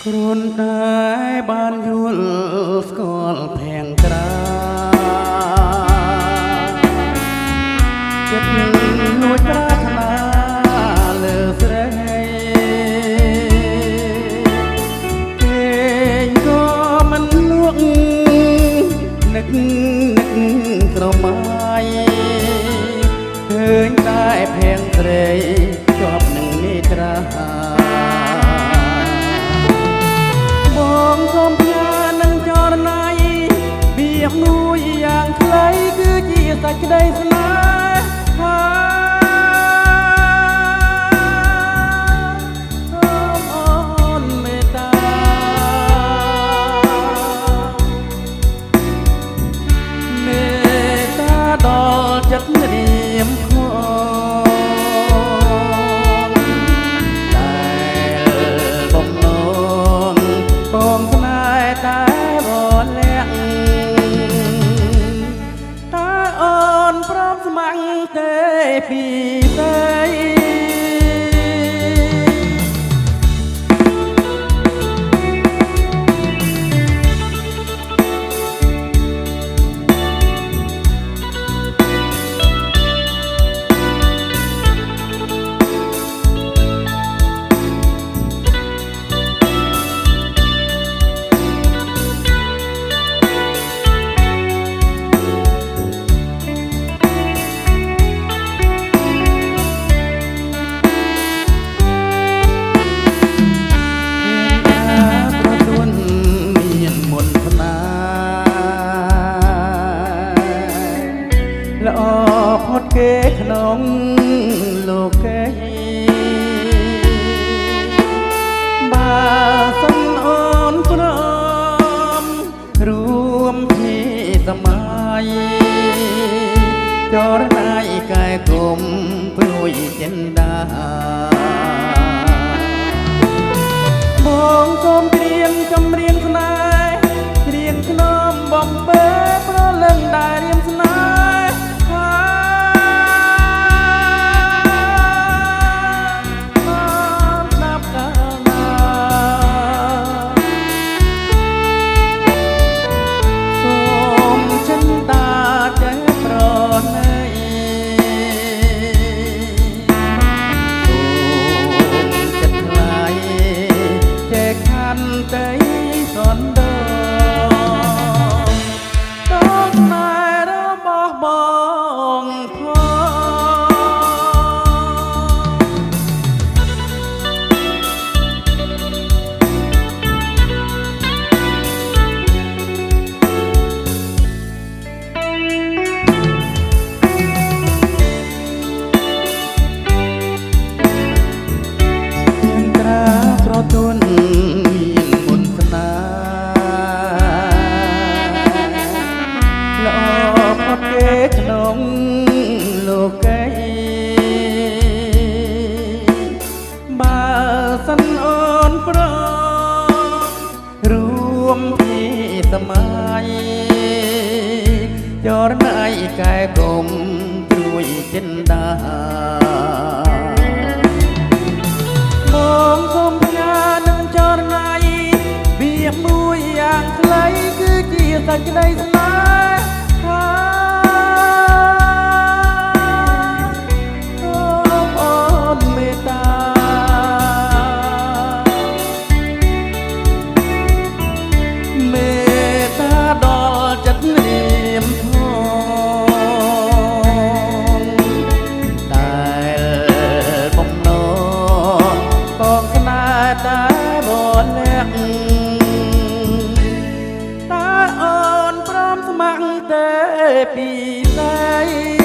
គ្រាន់តែបានយល់ស្គាល់ផែងត្រាចិត្តលួចប្រាថ្នាលើស្រីគេក៏មិនលួកនឹកក្រមាយឃើញតែផែងស្រីជាប់នឹងនេត្រាសូមផ្ញើនឹងចរណៃវាមួយយ៉ាងខ្លីគឺជាសេចក្តីស្នេហាសូមអូនមេត្តាមេត្តាដល់ចិត្តរៀមខទេពីđâyល្អផុតគេក្នុងលោកេបើសិនអូនព្រមរួមពីសម័យចរណៃកែគុំព្រួយចិន្តាបងសូមត្រៀមចម្រៀងស្នេហ៍ត្រៀមខ្ញុំបំពេប្រលឹងដែលរៀមស្នេហ៍តែសន្ទដល់ណែរបស់បងត្រាប្រទុនក្នុងលោកេបើសិនអូនព្រមរួមពីសម័យចរណៃកែគុំព្រួយចិន្តាបងសូមផ្ញើនឹងចរណៃវាមួយយ៉ាងខ្លីគឺជាសេចក្តីស្នេហាតែបលាក់តើអូនព្រមស្ម័គ្រទេពីđây